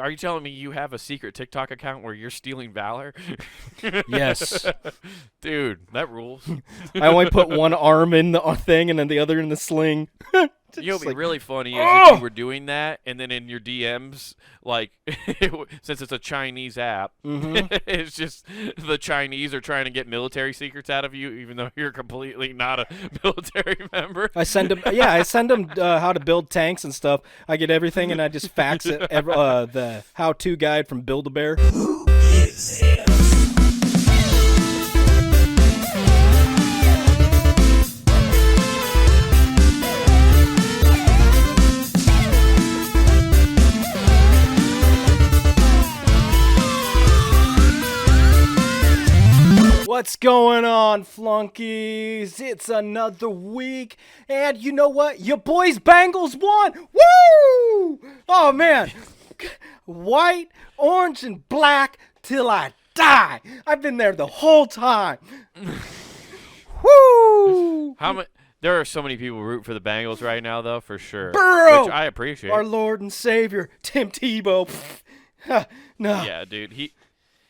Are you telling me you have a secret TikTok account where you're stealing valor? Yes. Dude, that rules. I only put one arm in the thing and then the other in the sling. You know, what'd be like, really funny is if you were doing that, and then in your DMs, like, since it's a Chinese app, it's just the Chinese are trying to get military secrets out of you, even though you're completely not a military member. I send them, how to build tanks and stuff. I get everything, and I just fax it, the how-to guide from Build-A-Bear. Who gives him? What's going on, Flunkies? It's another week, and you know what? Your boys Bengals won! Woo! Oh, man. White, orange, and black till I die. I've been there the whole time. Woo! There are so many people root for the Bengals right now, though, for sure. Burrow! Which I appreciate. Our Lord and Savior, Tim Tebow. No. Yeah, dude.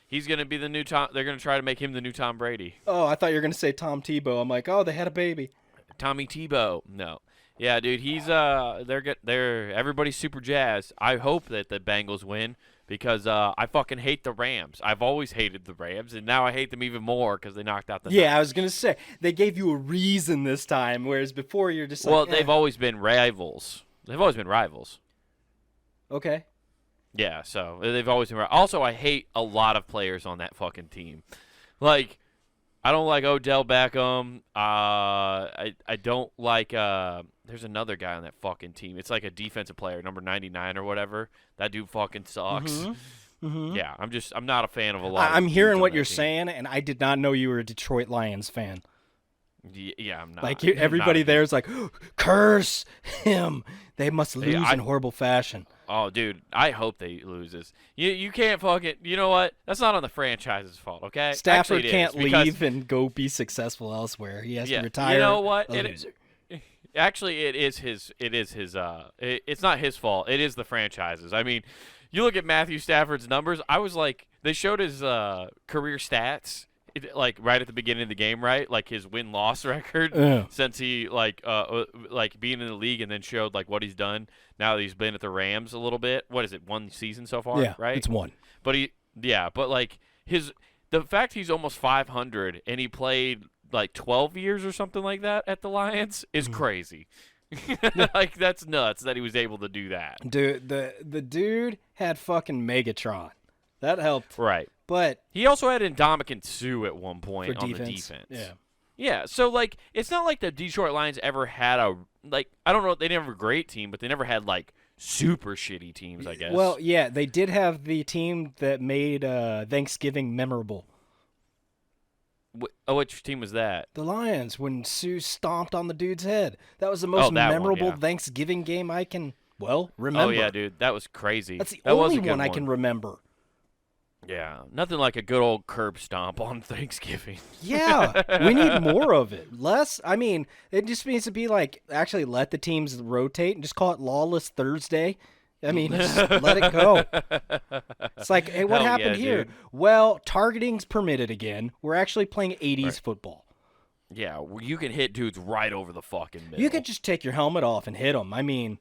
He's going to be the new Tom. They're going to try to make him the new Tom Brady. Oh, I thought you were going to say Tom Tebow. I'm like, oh, they had a baby. Tommy Tebow. No. Yeah, dude, he's they're everybody's super jazzed. I hope that the Bengals win because I fucking hate the Rams. I've always hated the Rams, and now I hate them even more because they knocked out the Yeah, Niners. I was going to say, they gave you a reason this time, whereas before you're just like, well, they've always been rivals. They've always been rivals. Okay. Yeah, so they've always been. Also, I hate a lot of players on that fucking team. Like, I don't like Odell Beckham. I don't like. There's another guy on that fucking team. It's like a defensive player, number 99 or whatever. That dude fucking sucks. Yeah, I'm not a fan of a lot. I'm hearing what you're saying, and I did not know you were a Detroit Lions fan. Yeah, I'm not. Like everybody there's like, curse him. They must lose in horrible fashion. Oh, dude, I hope they lose this. You can't fucking. You know what? That's not on the franchise's fault, okay? Stafford can't leave and go be successful elsewhere. He has to retire. You know what? Actually, it is his. It's not his fault. It is the franchise's. I mean, you look at Matthew Stafford's numbers. I was like, they showed his career stats. Like right at the beginning of the game, right? Like his win-loss record since he like being in the league, and then showed like what he's done now that he's been at the Rams a little bit. What is it? One season so far, right? It's one. But like the fact he's almost 500 and he played like 12 years or something like that at the Lions is crazy. Like that's nuts that he was able to do that. Dude, the dude had fucking Megatron. That helped. Right. But he also had Ndamukong Suh at one point on the defense. Yeah, so like it's not like the Detroit Lions ever had I don't know, they never have a great team, but they never had like super shitty teams, I guess. Well, yeah, they did have the team that made Thanksgiving memorable. Which team was that? The Lions, when Sue stomped on the dude's head. That was the most memorable Thanksgiving game I can remember. Oh yeah, dude, that was crazy. That's the only one I can remember. Yeah, nothing like a good old curb stomp on Thanksgiving. Yeah, we need more of it. Less, I mean, it just needs to be like, actually let the teams rotate and just call it Lawless Thursday. I mean, just let it go. It's like, hey, what happened here? Dude. Well, targeting's permitted again. We're actually playing 80s football. Yeah, you can hit dudes right over the fucking middle. You could just take your helmet off and hit them. I mean,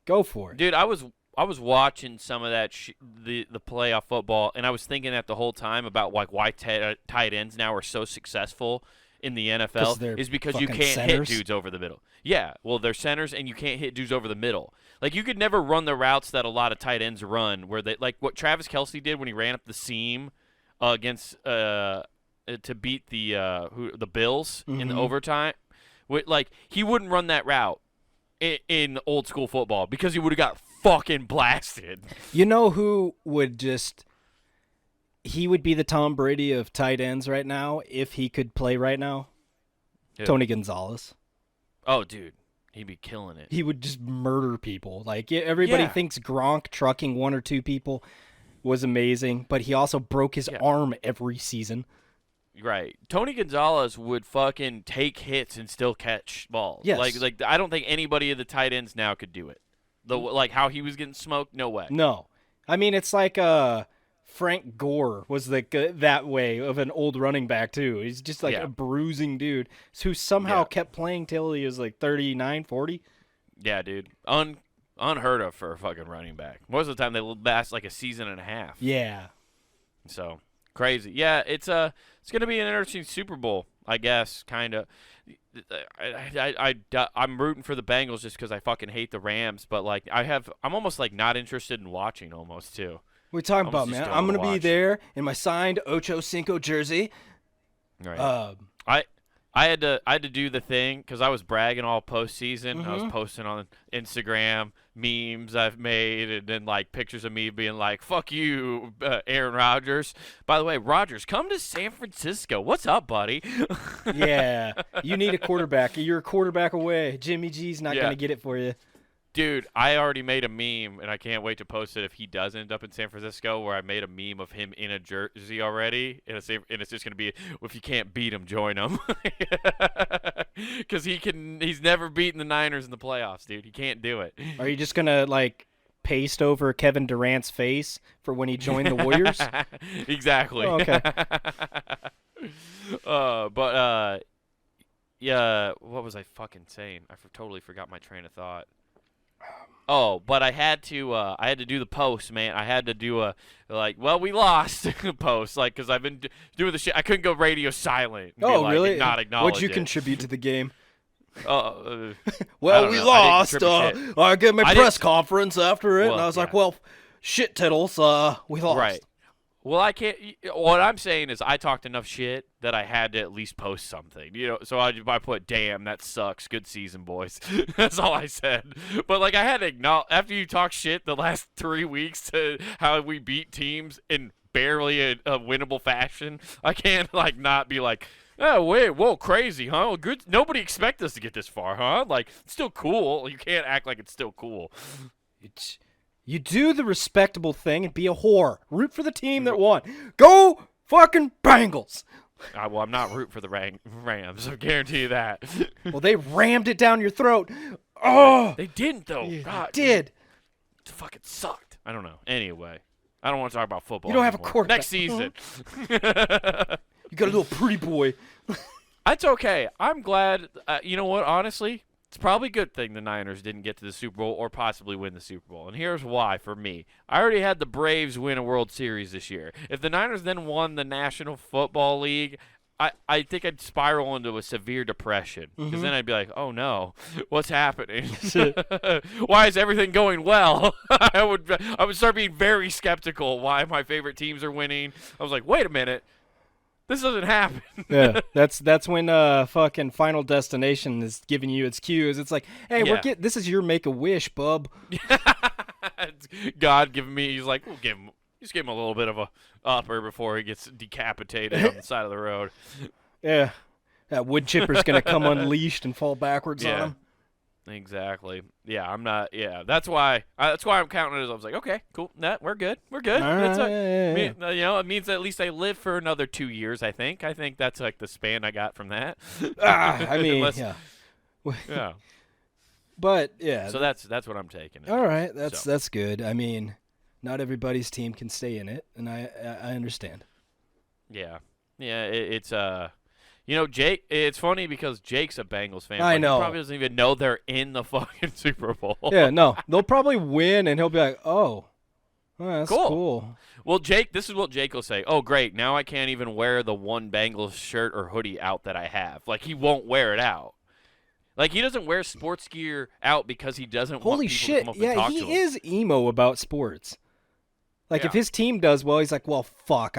go for it. Dude, I was watching some of that the playoff football, and I was thinking that the whole time about like why tight ends now are so successful in the NFL is because you can't hit dudes over the middle. Yeah, well, they're centers, and you can't hit dudes over the middle. Like you could never run the routes that a lot of tight ends run, where they like what Travis Kelce did when he ran up the seam against to beat the Bills in the overtime. Like he wouldn't run that route in old school football because he would have got fucking blasted. You know who would he would be the Tom Brady of tight ends right now if he could play right now? Yeah. Tony Gonzalez. Oh, dude. He'd be killing it. He would just murder people. Like everybody thinks Gronk trucking one or two people was amazing, but he also broke his arm every season. Right. Tony Gonzalez would fucking take hits and still catch balls. Yes. Like I don't think anybody of the tight ends now could do it. Like how he was getting smoked, no way. No. I mean, it's like Frank Gore was like that way of an old running back too. He's just like a bruising dude who somehow kept playing till he was like 39, 40. Yeah, dude. Unheard of for a fucking running back. Most of the time they last like a season and a half. Yeah. So crazy. Yeah, it's gonna be an interesting Super Bowl, I guess. Kind of. I'm rooting for the Bengals just because I fucking hate the Rams, but like I'm almost like not interested in watching almost too. What are you talking about, man? I'm gonna be there in my signed Ocho Cinco jersey. Right. I had to do the thing because I was bragging all postseason. Mm-hmm. I was posting on Instagram memes I've made, and then like pictures of me being like, "Fuck you, Aaron Rodgers." By the way, Rodgers, come to San Francisco. What's up, buddy? Yeah, you need a quarterback. You're a quarterback away. Jimmy G's not gonna get it for you. Dude, I already made a meme, and I can't wait to post it if he does end up in San Francisco, where I made a meme of him in a jersey already, and it's just going to be, if you can't beat him, join him. Because he's never beaten the Niners in the playoffs, dude. He can't do it. Are you just going to, like, paste over Kevin Durant's face for when he joined the Warriors? Exactly. Oh, okay. Yeah, what was I fucking saying? I totally forgot my train of thought. Oh, but I had to do the post, man. I had to do we lost post, like, because I've been doing the shit. I couldn't go radio silent. Really? Not acknowledge What'd you contribute to the game? Well, we lost. I get my press conference after it, and I was like, well, shit tittles, we lost. Right. Well, I can't. What I'm saying is, I talked enough shit that I had to at least post something, So I put, "Damn, that sucks. Good season, boys." That's all I said. But like, I had to acknowledge after you talk shit the last 3 weeks to how we beat teams in barely a winnable fashion. I can't like not be like, "Oh wait, whoa, crazy, huh? Well, good. Nobody expect us to get this far, huh? Like, it's still cool. You can't act like it's still cool." You do the respectable thing and be a whore. Root for the team that won. Go fucking Bengals. Well, I'm not rooting for the Rams. I guarantee you that. Well, they rammed it down your throat. Oh, they didn't though. Yeah, God, they did. It fucking sucked. I don't know. Anyway, I don't want to talk about football. You don't have a anymore. quarterback Next season. You got a little pretty boy. That's okay. I'm glad. You know what? Honestly, it's probably a good thing the Niners didn't get to the Super Bowl or possibly win the Super Bowl. And here's why for me. I already had the Braves win a World Series this year. If the Niners then won the National Football League, I think I'd spiral into a severe depression. Because then I'd be like, oh no, what's happening? Why is everything going well? I would start being very skeptical why my favorite teams are winning. I was like, wait a minute. This doesn't happen. Yeah, that's when fucking Final Destination is giving you its cues. It's like, hey, this is your Make-A-Wish, bub. God giving me, he's like, we'll give him a little bit of a upper before he gets decapitated on the side of the road. Yeah, that wood chipper's gonna come unleashed and fall backwards on him. Exactly. Yeah, I'm not. Yeah, that's why I'm counting it as I was like, okay, cool. We're good. We're good. It means at least I live for another 2 years. I think that's like the span I got from that. I mean, yeah. Yeah. But yeah. So that's what I'm taking. All right, that's good. I mean, not everybody's team can stay in it, and I understand. Yeah. Yeah. It's Jake, it's funny because Jake's a Bengals fan. I know. He probably doesn't even know they're in the fucking Super Bowl. Yeah, no. They'll probably win, and he'll be like, oh that's cool. Well, Jake, this is what Jake will say. Oh, great. Now I can't even wear the one Bengals shirt or hoodie out that I have. Like, he won't wear it out. Like, he doesn't wear sports gear out because he doesn't want people to come up and talk to him. He is emo about sports. Like, if his team does well, he's like, well, fuck,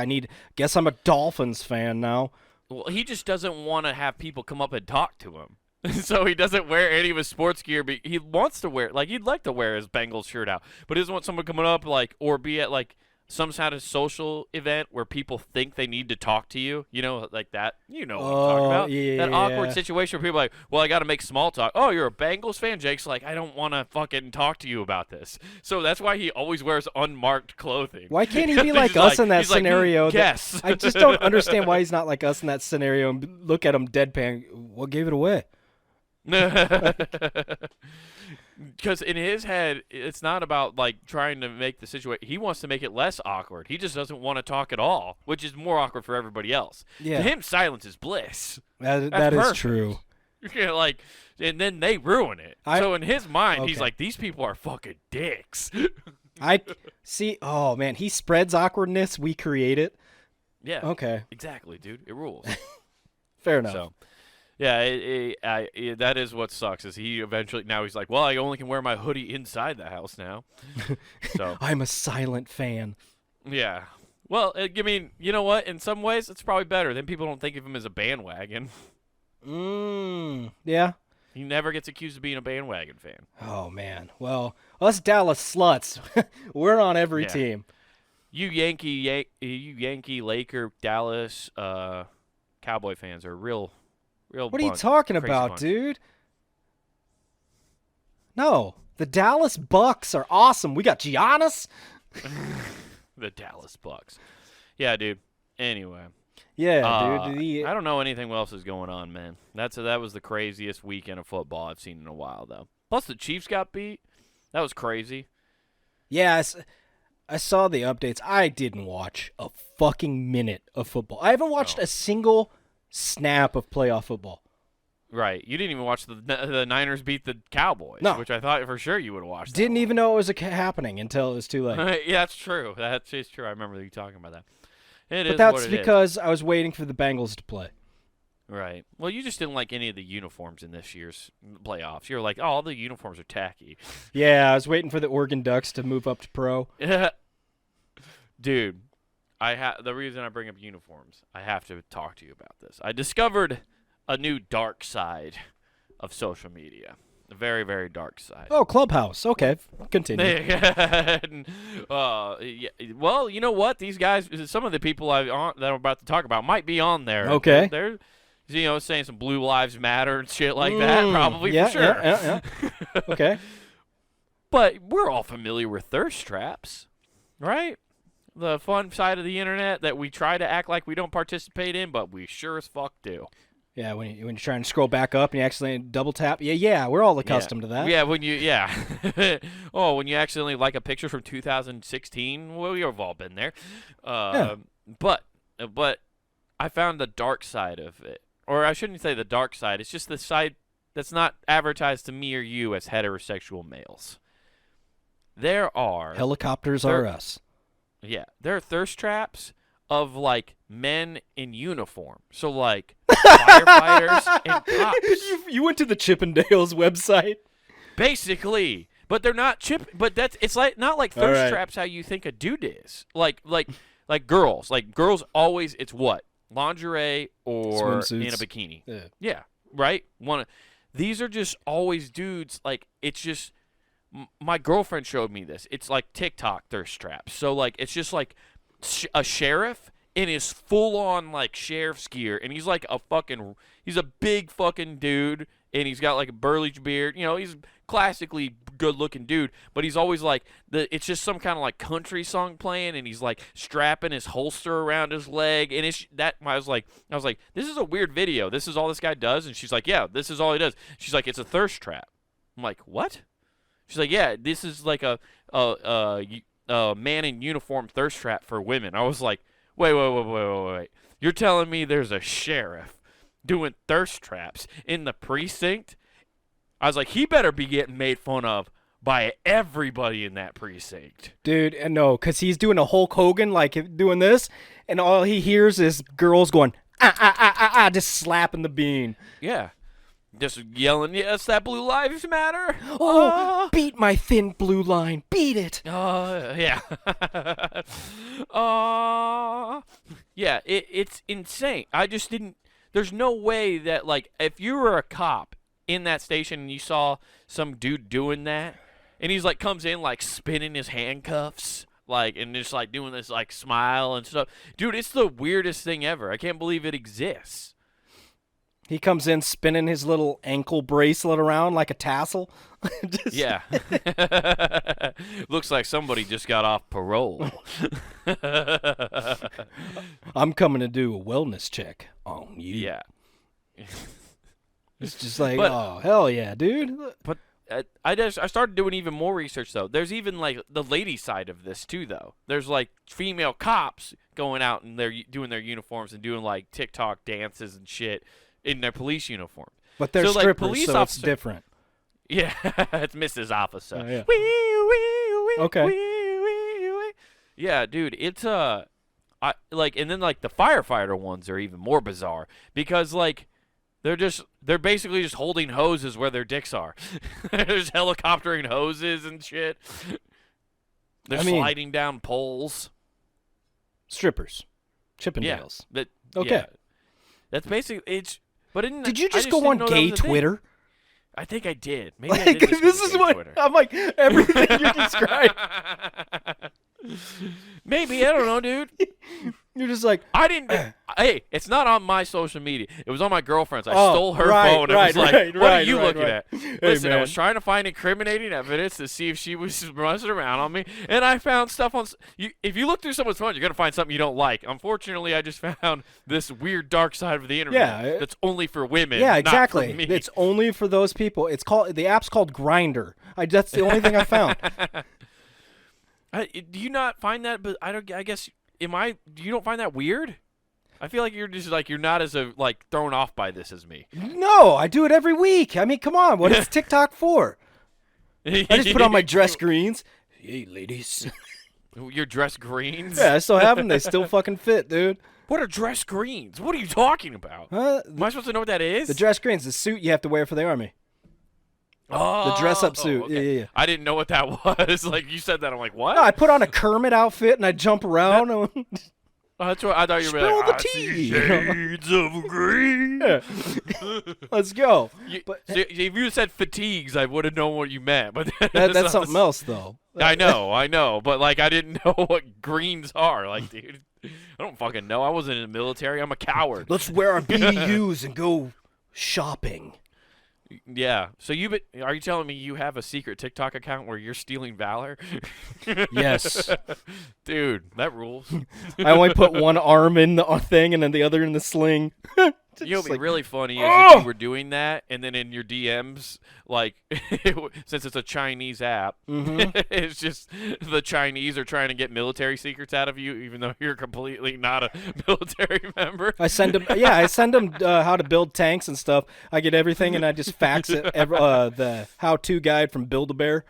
guess I'm a Dolphins fan now. Well, he just doesn't want to have people come up and talk to him. So he doesn't wear any of his sports gear. But he wants to wear, like, he'd like to wear his Bengals shirt out. But he doesn't want someone coming up, like, or be at, like, some kind of social event where people think they need to talk to you. You know, like that. You know what I'm talking about. Yeah. That awkward situation where people are like, well, I got to make small talk. Oh, you're a Bengals fan? Jake's like, I don't want to fucking talk to you about this. So that's why he always wears unmarked clothing. Why can't he be like us in that scenario? Yes. I just don't understand why he's not like us in that scenario and look at him deadpan. What gave it away? Because in his head, it's not about like trying to make the situation. He wants to make it less awkward. He just doesn't want to talk at all, which is more awkward for everybody else. Yeah. To him, silence is bliss. That is true. Like, and then they ruin it. So in his mind, he's like, these people are fucking dicks. I see. Oh man, he spreads awkwardness. We create it. Yeah. Okay. Exactly, dude. It rules. Fair enough. So, yeah, that is what sucks. Is he eventually now he's like, well, I only can wear my hoodie inside the house now. So I'm a silent fan. Yeah. Well, I mean, you know what? In some ways, it's probably better. Then people don't think of him as a bandwagon. Yeah. He never gets accused of being a bandwagon fan. Oh man. Well, us Dallas sluts, we're on every team. You Yankee, Laker, Dallas, Cowboy fans are real. What are you talking about, dude? No, the Dallas Bucks are awesome. We got Giannis. The Dallas Bucks. Yeah, dude. Anyway. Yeah, dude. I don't know anything else is going on, man. That was the craziest weekend of football I've seen in a while, though. Plus, the Chiefs got beat. That was crazy. Yeah, I saw the updates. I didn't watch a fucking minute of football. I haven't watched a single snap of playoff football. Right. You didn't even watch the Niners beat the Cowboys, which I thought for sure you would have watched. Didn't even know it was happening until it was too late. Yeah, that's true. That is true. I remember you talking about that. But that's because I was waiting for the Bengals to play. Right. Well, you just didn't like any of the uniforms in this year's playoffs. You were like, oh, all the uniforms are tacky. Yeah, I was waiting for the Oregon Ducks to move up to pro. Dude, the reason I bring up uniforms, I have to talk to you about this. I discovered a new dark side of social media. A very, very dark side. Oh, Clubhouse. Okay, continue. Yeah. Well, you know what? These guys, some of the people that I'm about to talk about might be on there. Okay. They're saying some Blue Lives Matter and shit like that, probably for sure. Yeah. Okay. But we're all familiar with thirst traps, right? The fun side of the internet that we try to act like we don't participate in, but we sure as fuck do. Yeah, when you're trying to scroll back up and you accidentally double tap. Yeah, we're all accustomed to that. Yeah, when you accidentally like a picture from 2016, well, we've all been there. But I found the dark side of it. Or I shouldn't say the dark side. It's just the side that's not advertised to me or you as heterosexual males. There are helicopters are us. Yeah, there are thirst traps of like men in uniform. So like firefighters and cops. You went to the Chippendales website? Basically. But they're not it's like not like thirst traps how you think a dude is. Like girls. Like girls always it's what? Lingerie or swimsuits. In a bikini. Yeah. Right? These are just always dudes like it's just my girlfriend showed me this. It's like TikTok thirst traps. So like it's just like a sheriff in his full-on like sheriff's gear, and he's like he's a big fucking dude, and he's got like a burly beard. You know, he's classically good-looking dude, but he's always like it's just some kind of like country song playing, and he's like strapping his holster around his leg, and I was like, this is a weird video. This is all this guy does, and she's like, yeah, this is all he does. She's like, it's a thirst trap. I'm like, what? She's like, yeah, this is like a man in uniform thirst trap for women. I was like, wait. You're telling me there's a sheriff doing thirst traps in the precinct? I was like, he better be getting made fun of by everybody in that precinct. Dude, no, because he's doing a Hulk Hogan, like doing this, and all he hears is girls going, just slapping the bean. Yeah. Just yelling, yes, that Blue Lives Matter. Oh, beat my thin blue line. Beat it. Yeah. Yeah, it's insane. I just didn't, there's no way that, like, if you were a cop in that station and you saw some dude doing that, and he's, like, comes in, like, spinning his handcuffs, like, and just, like, doing this, like, smile and stuff. Dude, it's the weirdest thing ever. I can't believe it exists. He comes in spinning his little ankle bracelet around like a tassel. Yeah. Looks like somebody just got off parole. I'm coming to do a wellness check on you. Yeah. It's just like, oh, hell yeah, dude. But I started doing even more research, though. There's even, like, the lady side of this, too, though. There's, like, female cops going out and they're doing their uniforms and doing, like, TikTok dances and shit in their police uniform. But they're strippers, so it's different. Yeah, it's Mrs. Officer. Oh, yeah. Okay. Yeah, dude, it's and then like the firefighter ones are even more bizarre because like they're basically just holding hoses where their dicks are. There's helicoptering hoses and shit. They're sliding down poles. Strippers, Chippendales. Yeah, okay. Yeah. That's basically it's. But did you just go on gay Twitter? I think I did. Maybe I did this is what Twitter. I'm like everything you described. Maybe I don't know, dude. You're just like I didn't. Hey, it's not on my social media. It was on my girlfriend's. I stole her phone. And was like, "What are you looking at?" Listen, I was trying to find incriminating evidence to see if she was messing around on me, and I found stuff on. If you look through someone's phone, you're gonna find something you don't like. Unfortunately, I just found this weird dark side of the internet that's only for women. Yeah, exactly. Not for me. It's only for those people. The app's called Grindr. That's the only thing I found. Do you not find that? But I don't. I guess. You don't find that weird? I feel like you're just like you're not as thrown off by this as me. No, I do it every week. I mean, come on, what is TikTok for? I just put on my dress greens. Hey, ladies. Your dress greens? Yeah, I still have them. They still fucking fit, dude. What are dress greens? What are you talking about? Am I supposed to know what that is? The dress greens, the suit you have to wear for the army. Oh, the dress-up suit. Okay. Yeah. I didn't know what that was. Like you said that, I'm like, what? No, I put on a Kermit outfit and I jump around. That's what I thought you were Spill like. The tea. Shades of green. Yeah. Let's go. So if you said fatigues, I would have known what you meant. But that's something else, though. I know. But like, I didn't know what greens are. Like, dude, I don't fucking know. I wasn't in the military. I'm a coward. Let's wear our BDUs and go shopping. Yeah. So are you telling me you have a secret TikTok account where you're stealing valor? Yes. Dude, that rules. I only put one arm in the thing and then the other in the sling. You know, what'd be really funny is if you were doing that, and then in your DMs, like, since it's a Chinese app, it's just the Chinese are trying to get military secrets out of you, even though you're completely not a military member. I send them how to build tanks and stuff. I get everything, and I just fax it, the how-to guide from Build-A-Bear.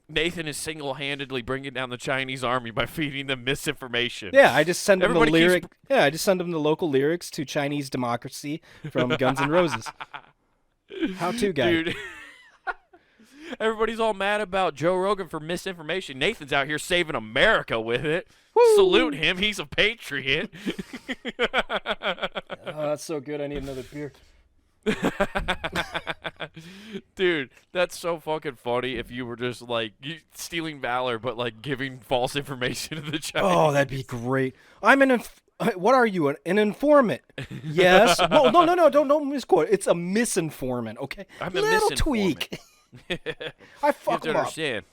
Nathan is single-handedly bringing down the Chinese army by feeding them misinformation. Yeah, I just send them the lyric. I just send them the local lyrics to Chinese Democracy from Guns N' Roses. How-to guide. Dude. Everybody's all mad about Joe Rogan for misinformation. Nathan's out here saving America with it. Woo! Salute him. He's a patriot. That's so good. I need another beer. Dude, that's so fucking funny if you were just like stealing valor but like giving false information to the Chinese. Oh, that'd be great. What are you, an informant? Yes. Well, no, don't misquote. It's a misinformant, okay? I'm a little misinformant. Tweak. I fuck you have to understand.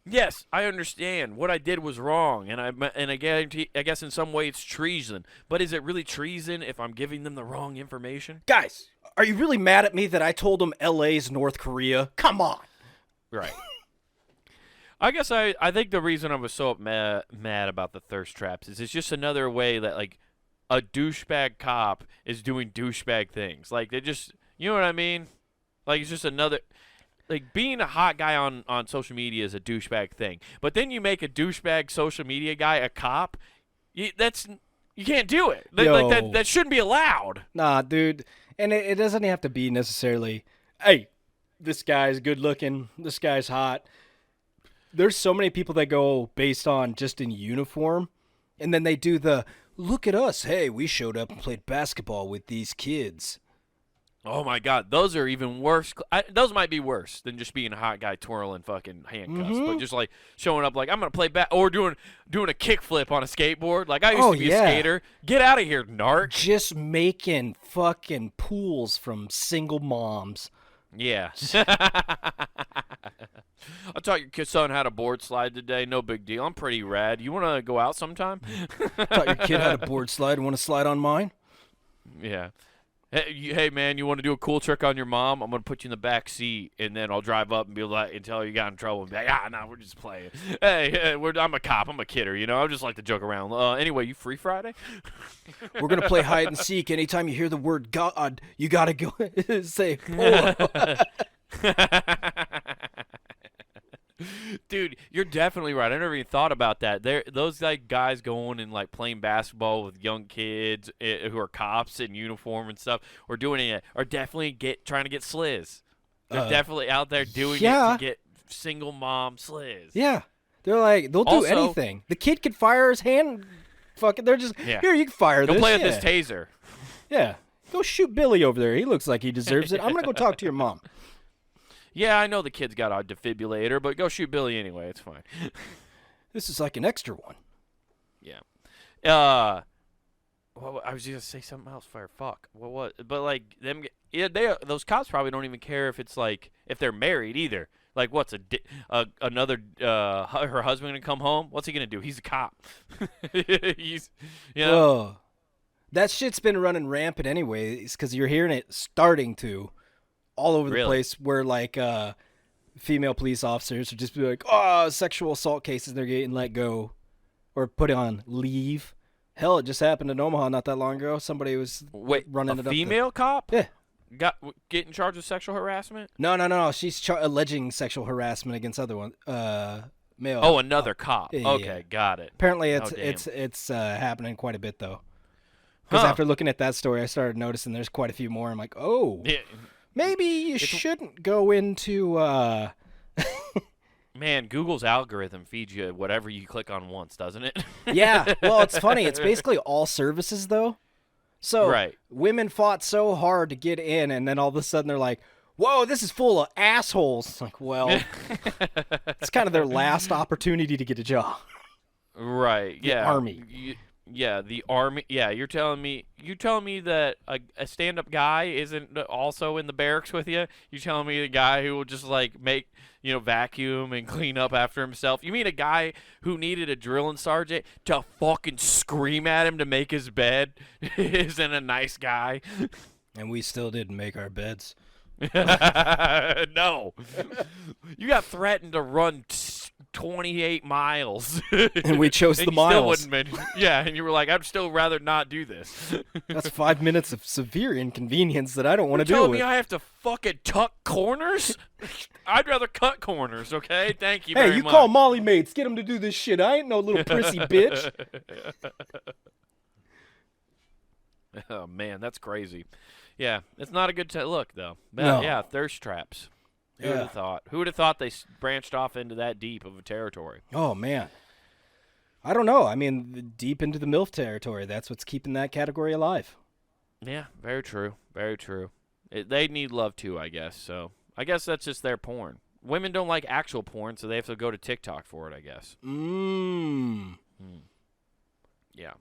Yes, I understand. What I did was wrong, and I guarantee. I guess in some way it's treason. But is it really treason if I'm giving them the wrong information? Guys, are you really mad at me that I told them LA's North Korea? Come on. Right. I guess I think the reason I was so mad about the thirst traps is it's just another way that like a douchebag cop is doing douchebag things. Like they just, you know what I mean? Like it's just another. Like, being a hot guy on social media is a douchebag thing. But then you make a douchebag social media guy a cop, you can't do it. That shouldn't be allowed. Nah, dude. And it doesn't have to be necessarily, hey, this guy's good looking, this guy's hot. There's so many people that go based on just in uniform, and then they do the, look at us, hey, we showed up and played basketball with these kids. Oh, my God. Those are even worse. Those might be worse than just being a hot guy twirling fucking handcuffs. But just, like, showing up like, I'm going to play or doing a kickflip on a skateboard. Like, I used to be a skater. Get out of here, narc. Just making fucking pools from single moms. Yeah. I taught your son how to board slide today. No big deal. I'm pretty rad. You want to go out sometime? Taught your kid how to board slide. Want to slide on mine? Yeah. Hey, man, you want to do a cool trick on your mom? I'm gonna put you in the back seat, and then I'll drive up and be like, and tell her you got in trouble. And be like, no, we're just playing. Hey, I'm a cop. I'm a kidder. I just like to joke around. Anyway, you free Friday? We're gonna play hide and seek. Anytime you hear the word God, you gotta go say, oh. Dude, you're definitely right. I never even thought about that. Those like guys going and like playing basketball with young kids who are cops in uniform and stuff, or doing it, are definitely trying to get sliz. They're definitely out there doing it to get single mom sliz. Yeah, they're like they'll do anything. The kid could fire his hand. Fucking, they're just here. You can fire this. Go play with this taser. Yeah, go shoot Billy over there. He looks like he deserves it. I'm gonna go talk to your mom. Yeah, I know the kid's got a defibrillator, but go shoot Billy anyway. It's fine. This is like an extra one. Yeah. Well, I was going to say something else. Fuck. What? But like them. Yeah, those cops probably don't even care if it's like if they're married either. Like, what's another her husband gonna come home? What's he gonna do? He's a cop. He's that shit's been running rampant anyways because you're hearing it starting to. All over the place where, like, female police officers would just be like, sexual assault cases, they're getting let go or put on leave. Hell, it just happened in Omaha not that long ago. Somebody was running it up. A female cop? Yeah. Get in charge of sexual harassment? No. She's alleging sexual harassment against other one, male. Oh, another cop. Yeah, okay, got it. Apparently it's happening quite a bit, though. Because after looking at that story, I started noticing there's quite a few more. I'm like, yeah. Maybe you shouldn't go into. Man, Google's algorithm feeds you whatever you click on once, doesn't it? Yeah. Well, it's funny. It's basically all services, though. So women fought so hard to get in, and then all of a sudden they're like, whoa, this is full of assholes. It's like, well, it's kind of their last opportunity to get a job. Right. Yeah. The Army. The Army. Yeah, you're telling me that a stand-up guy isn't also in the barracks with you? You're telling me the guy who will just like make, vacuum and clean up after himself? You mean a guy who needed a drilling sergeant to fucking scream at him to make his bed isn't a nice guy? And we still didn't make our beds. No. You got threatened to run 28 miles. And we chose the miles. And you were like, I'd still rather not do this. That's 5 minutes of severe inconvenience that I don't want to deal with. You're telling me I have to fucking tuck corners? I'd rather cut corners, okay? Thank you very much. Hey, you call Molly mates. Get them to do this shit. I ain't no little prissy bitch. Oh, man, that's crazy. Yeah, it's not a good look, though. No. Yeah, thirst traps. Who would have thought? Who would have thought they branched off into that deep of a territory? Oh, man. I don't know. I mean, deep into the MILF territory. That's what's keeping that category alive. Yeah, very true. Very true. They need love, too, I guess. So I guess that's just their porn. Women don't like actual porn, so they have to go to TikTok for it, I guess. Yeah.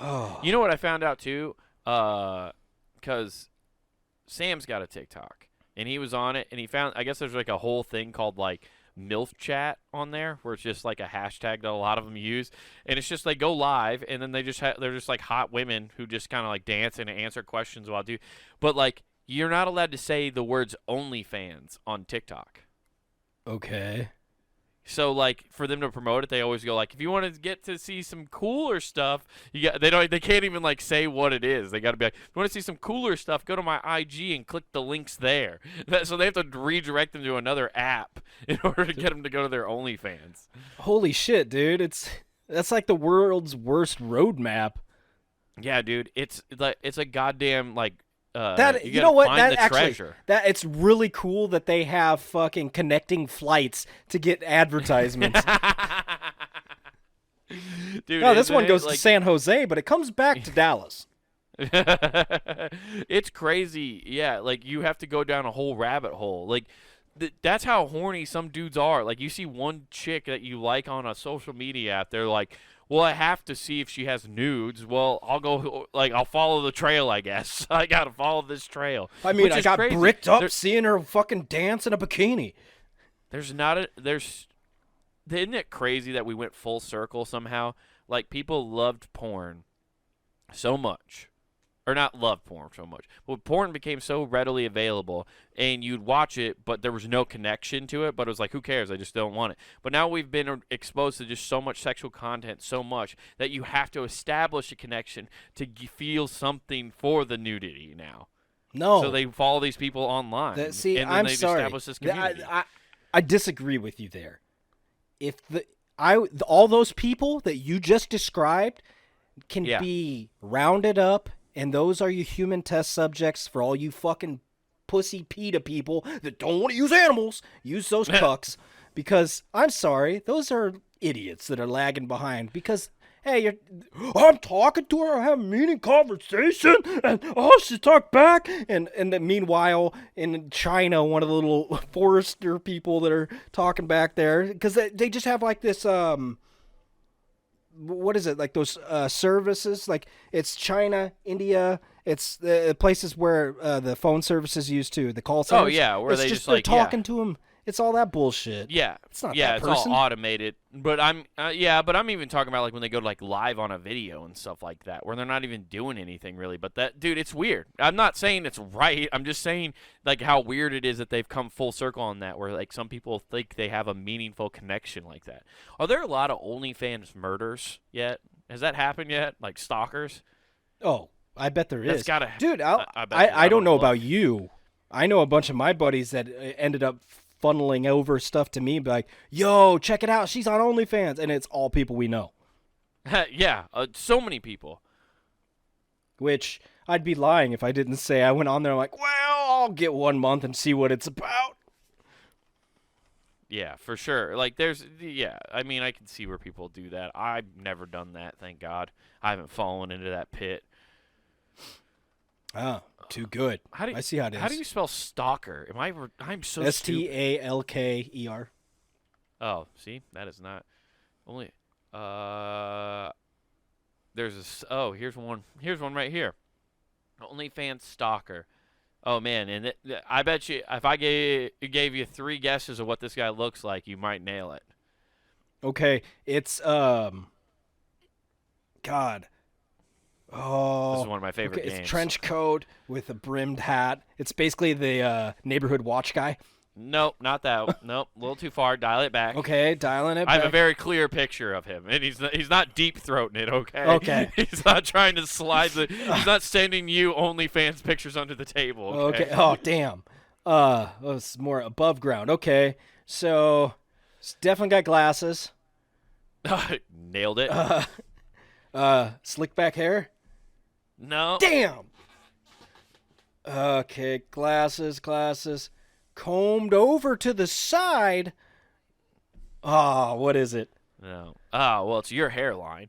Oh. You know what I found out, too? Because Sam's got a TikTok, and he was on it, and he found, I guess there's like a whole thing called like MILF chat on there, where it's just like a hashtag that a lot of them use, and it's just they go live, and then they're just like hot women who just kind of like dance and answer questions while but like you're not allowed to say the words OnlyFans on TikTok. Okay. So like for them to promote it, they always go like, if you want to get to see some cooler stuff, they can't even like say what it is. They got to be like, if you want to see some cooler stuff, go to my IG and click the links there. So they have to redirect them to another app in order to get them to go to their OnlyFans. Holy shit, dude! That's like the world's worst roadmap. Yeah, dude, it's a goddamn like. You know what? That actually, treasure. It's really cool that they have fucking connecting flights to get advertisements. Dude, no, this one goes to San Jose, but it comes back to Dallas. It's crazy. Yeah, like you have to go down a whole rabbit hole. Like that's how horny some dudes are. Like you see one chick that you like on a social media app, they're like, well, I have to see if she has nudes. Well, I'll follow the trail, I guess. I got to follow this trail. I mean, I got bricked up seeing her fucking dance in a bikini. Isn't it crazy that we went full circle somehow? Like, people loved porn so much or not love porn so much, but porn became so readily available, and you'd watch it, but there was no connection to it. But it was like, who cares? I just don't want it. But now we've been exposed to just so much sexual content, so much that you have to establish a connection to feel something for the nudity now. No. So they follow these people online. And then I'm they've sorry. established this community. I disagree with you there. If all those people that you just described can be rounded up, and those are your human test subjects for all you fucking pussy PETA people that don't want to use animals, use those cucks. Because, I'm sorry, those are idiots that are lagging behind. Because, hey, I'm talking to her, I have a meaning conversation, and she talk back. And then meanwhile, in China, one of the little forester people that are talking back there, because they just have like this, what is it, like those services, like it's China, India, it's the places where the phone services used to, the call centers. Oh yeah, where it's they just like talking to them. It's all that bullshit. Yeah, it's not yeah, that person. It's all automated. But I'm even talking about like when they go to like live on a video and stuff like that, where they're not even doing anything really. But that, dude, it's weird. I'm not saying it's right. I'm just saying like how weird it is that they've come full circle on that, where like some people think they have a meaningful connection like that. Are there a lot of OnlyFans murders yet? Has that happened yet? Like stalkers? Oh, I bet there is. That's gotta, dude. I don't know about you. I know a bunch of my buddies that ended up funneling over stuff to me, be like, yo, check it out, she's on OnlyFans, and it's all people we know. Yeah, so many people. Which I'd be lying if I didn't say I went on there like, well, I'll get 1 month and see what it's about. Yeah, for sure. Like I mean, I can see where people do that. I've never done that, thank God. I haven't fallen into that pit. Oh, too good. I see how it is. How do you spell stalker? I'm so Stalker. Oh, see, that is not only. There's here's one right here. OnlyFans stalker. Oh man, and I bet you if I gave you 3 guesses of what this guy looks like, you might nail it. Okay, it's God. Oh, this is one of my favorite games. It's trench coat with a brimmed hat. It's basically the neighborhood watch guy. Nope, not that. Nope, a little too far. Dial it back. Okay, dialing it back. I have a very clear picture of him, and he's not deep throating it. Okay. Okay. He's not trying to slide the. He's not sending you OnlyFans pictures under the table. Okay. Oh damn. It's more above ground. Okay, so it's definitely got glasses. Nailed it. Slick back hair. No. Damn. Okay, glasses. Combed over to the side. Oh, what is it? No. Well, it's your hairline.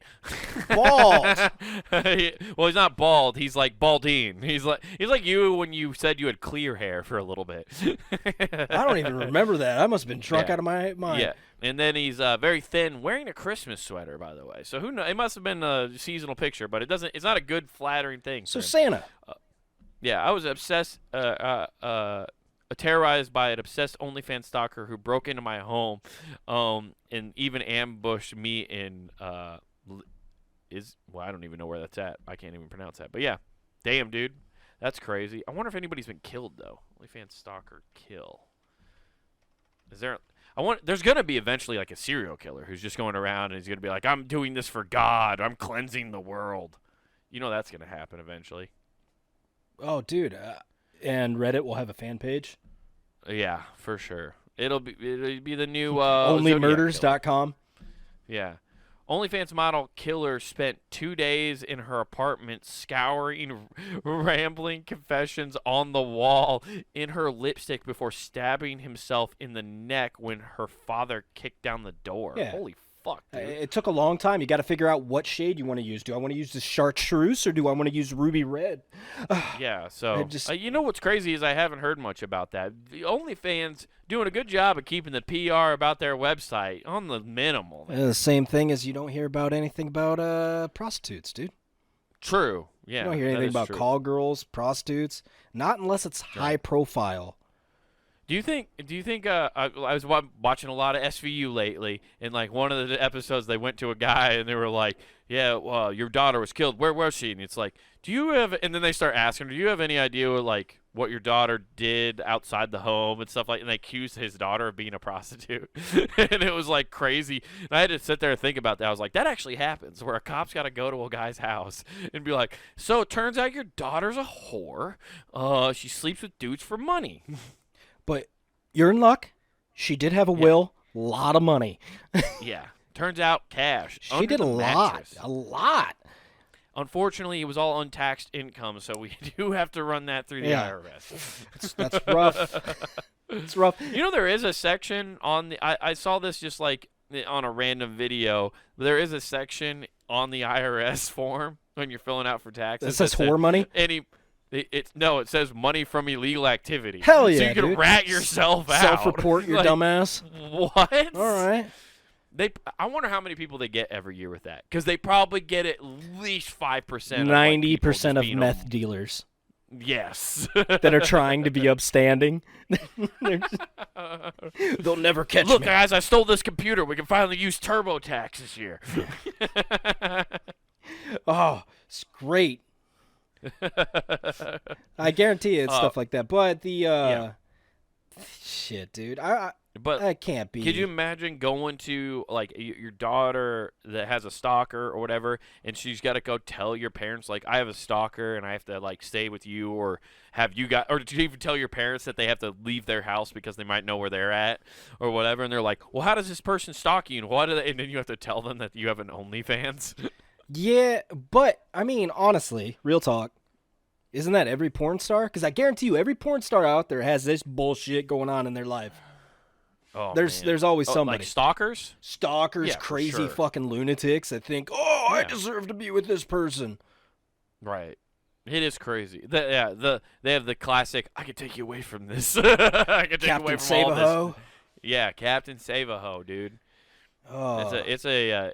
Bald. Well, he's not bald. He's like balding. He's like you when you said you had clear hair for a little bit. I don't even remember that. I must have been drunk out of my mind. Yeah. And then he's very thin, wearing a Christmas sweater, by the way. So who knows? It must have been a seasonal picture, but it doesn't. It's not a good, flattering thing. So Santa. Yeah, I was obsessed. Terrorized by an obsessed OnlyFans stalker who broke into my home, and even ambushed me in I don't even know where that's at. I can't even pronounce that. But yeah, damn, dude, that's crazy. I wonder if anybody's been killed though. OnlyFans stalker kill. Is there? There's gonna be eventually like a serial killer who's just going around and he's gonna be like, I'm doing this for God. I'm cleansing the world. You know that's gonna happen eventually. Oh, dude. And Reddit will have a fan page? Yeah, for sure. It'll be the new onlymurders.com. Yeah. OnlyFans model killer spent 2 days in her apartment scouring rambling confessions on the wall in her lipstick before stabbing himself in the neck when her father kicked down the door. Yeah. Holy fuck, dude. It took a long time. You got to figure out what shade you want to use. Do I want to use the chartreuse or do I want to use ruby red? Yeah, so you know what's crazy is I haven't heard much about that. The OnlyFans doing a good job of keeping the PR about their website on the minimal. The same thing as you don't hear about anything about prostitutes, dude. True. Yeah. You don't hear anything about call girls, prostitutes, not unless it's high profile. Do you think I was watching a lot of SVU lately, and like one of the episodes they went to a guy and they were like, "Yeah, well, your daughter was killed. Where was she?" And it's like, "Do you have?" And then they start asking, "Do you have any idea like what your daughter did outside the home and stuff like?" And they accused his daughter of being a prostitute, and it was like crazy. And I had to sit there and think about that. I was like, that actually happens, where a cop's got to go to a guy's house and be like, "So it turns out your daughter's a whore. She sleeps with dudes for money." But you're in luck. She did have a will, lot of money. Yeah. Turns out cash. She did a lot. A lot. Unfortunately, it was all untaxed income, so we do have to run that through the IRS. That's rough. It's rough. You know, there is a section on the I saw this just like on a random video. There is a section on the IRS form when you're filling out for taxes. It says whore money? It says money from illegal activity. Hell yeah, so you can dude. rat yourself out. Self-report your like, dumbass. What? All right. I wonder how many people they get every year with that, because they probably get at least 5%. 90% of meth dealers. Yes. That are trying to be upstanding. They'll never catch me. Look, guys, I stole this computer. We can finally use TurboTax this year. Oh, it's great. I guarantee you it's stuff like that. But the shit, dude. But that can't be. Could you imagine going to like your daughter that has a stalker or whatever, and she's got to go tell your parents like, I have a stalker and I have to like stay with you, or have you got, or did you even tell your parents that they have to leave their house because they might know where they're at or whatever, and they're like, well, how does this person stalk you, and what do they, and then you have to tell them that you have an OnlyFans. Yeah, but I mean, honestly, real talk. Isn't that every porn star? Because I guarantee you, every porn star out there has this bullshit going on in their life. Oh, there's always somebody. Like stalkers? Stalkers, crazy fucking lunatics that think, I deserve to be with this person. Right. It is crazy. They have the classic, I can take you away from this. I can take you away from all this. Yeah, Captain Save-A-Ho, dude. Oh. It's a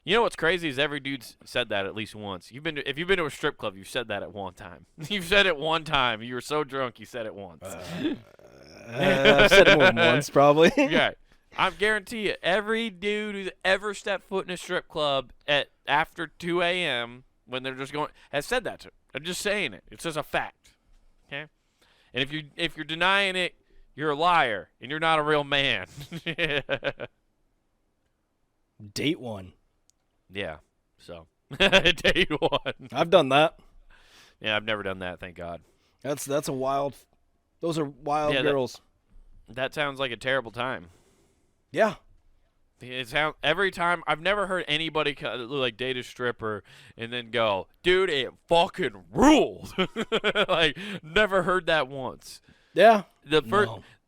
you know what's crazy is every dude's said that at least once. If you've been to a strip club, you've said that at one time. You've said it one time. You were so drunk, you said it once. I've said it more than once, probably. Yeah, I guarantee you, every dude who's ever stepped foot in a strip club at after 2 a.m. when they're just going has said that to. I'm just saying it. It's just a fact. Okay, and if you're denying it, you're a liar and you're not a real man. Date one. Yeah. So date one. I've done that. Yeah, I've never done that. Thank God. That's a wild. Those are wild girls. That sounds like a terrible time. Yeah. It sounds every time. I've never heard anybody like date a stripper and then go, dude, it fucking ruled. Like, never heard that once. Yeah.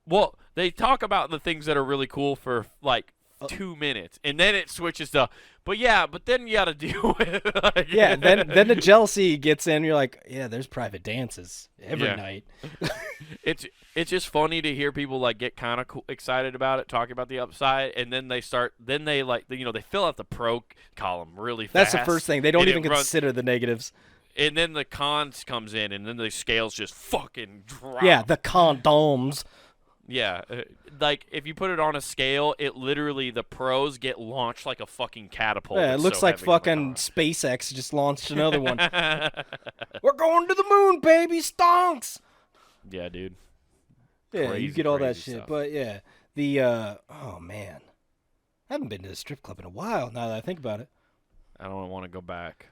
Well, they talk about the things that are really cool for like 2 minutes, and then it switches to, but then you got to deal with it. Like, then the jealousy gets in. You're like, yeah, there's private dances every night. It's just funny to hear people like get kind of excited about it, talking about the upside, and then they they fill out the pro column really fast. That's the first thing. They don't even consider the negatives. And then the cons comes in, and then the scales just fucking drop. Yeah, the condoms. Yeah, like if you put it on a scale, it literally the pros get launched like a fucking catapult. Yeah, it looks like fucking SpaceX just launched another one. We're going to the moon, baby, stonks. Yeah, dude. Yeah, you get all that shit, stuff. but yeah, oh man, I haven't been to a strip club in a while. Now that I think about it, I don't want to go back.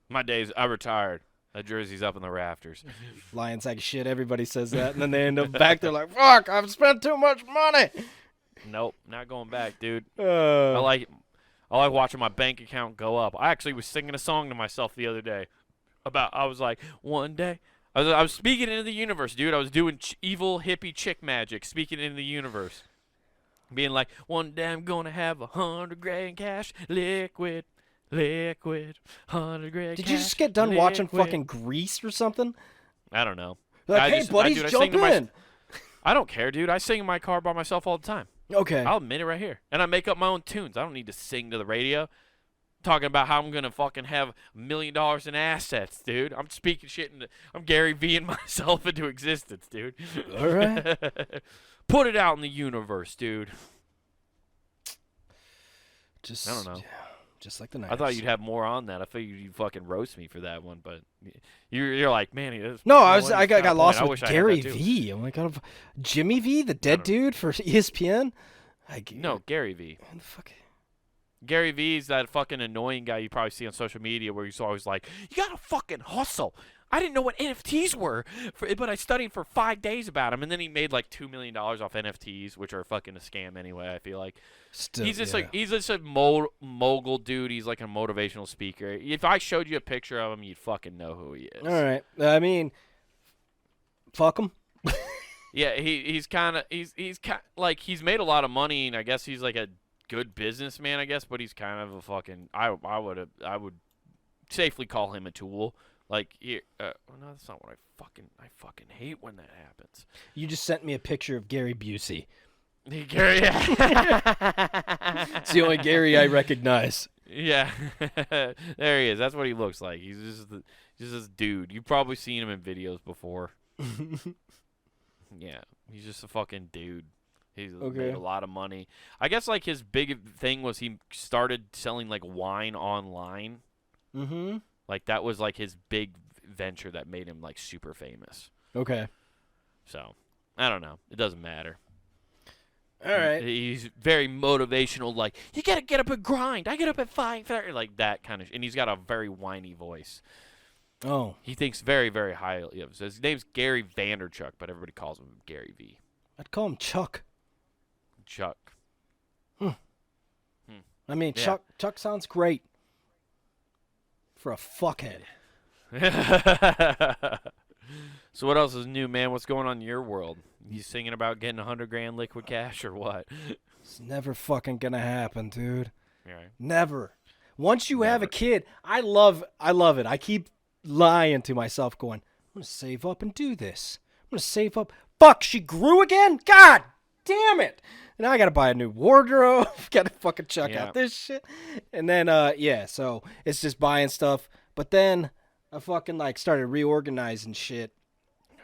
My days, I retired. That jersey's up in the rafters. Lying sack of shit. Everybody says that, and then they end up back there like, "Fuck, I've spent too much money." Nope, not going back, dude. I like watching my bank account go up. I actually was singing a song to myself the other day I was like, one day, I was speaking into the universe, dude. I was doing evil hippie chick magic, speaking into the universe, being like, one day I'm gonna have $100,000 cash, liquid, 100 grand. Did you just get done watching fucking Grease or something? I don't know. Like, hey, buddies, jump in. I don't care, dude. I sing in my car by myself all the time. Okay. I'll admit it right here. And I make up my own tunes. I don't need to sing to the radio. talking about how I'm gonna fucking have $1 million in assets, dude. I'm speaking shit I'm Gary Vee-ing myself into existence, dude. All right. Put it out in the universe, dude. Just I don't know. Just like the Niners. I thought you'd have more on that. I figured you'd fucking roast me for that one, but you're like, man. No, I got lost with Gary V. Vee. Oh my god, Jimmy V, the dead dude for ESPN. No, Gary Vee. What the fuck? Gary Vee's that fucking annoying guy you probably see on social media where he's always like, you gotta fucking hustle. I didn't know what NFTs were, but I studied for 5 days about them, and then he made like $2 million off NFTs, which are fucking a scam anyway. I feel like he's just a mogul dude. He's like a motivational speaker. If I showed you a picture of him, you'd fucking know who he is. All right, I mean, fuck him. Yeah, he's like he's made a lot of money, and I guess he's like a good businessman, I guess, but he's kind of a fucking I would safely call him a tool. Like, no, that's not what I fucking hate when that happens. You just sent me a picture of Gary Busey. Gary, it's the only Gary I recognize. Yeah, there he is. That's what he looks like. He's just this dude. You've probably seen him in videos before. Yeah, he's just a fucking dude. He's made a lot of money. I guess like his big thing was he started selling like wine online. Mm-hmm. Like, that was, like, his big venture that made him, like, super famous. Okay. So, I don't know. It doesn't matter. All right. He's very motivational, like, you got to get up and grind. I get up at 5:30. Like, that kind of – and he's got a very whiny voice. Oh. He thinks very, very highly of him. His name's Gary Vanderchuck, but everybody calls him Gary V. I'd call him Chuck. Chuck. I mean, yeah. Chuck sounds great. For a fuckhead. So what else is new, man? What's going on in your world? You singing about getting $100,000 liquid cash or what? It's never fucking gonna happen, dude. Right. Never. Once you have a kid, I love it. I keep lying to myself going, I'm gonna save up and do this. I'm gonna save up. Fuck, she grew again? God damn it. Now I gotta buy a new wardrobe. Gotta fucking check out this shit. And then, so it's just buying stuff. But then I fucking, like, started reorganizing shit.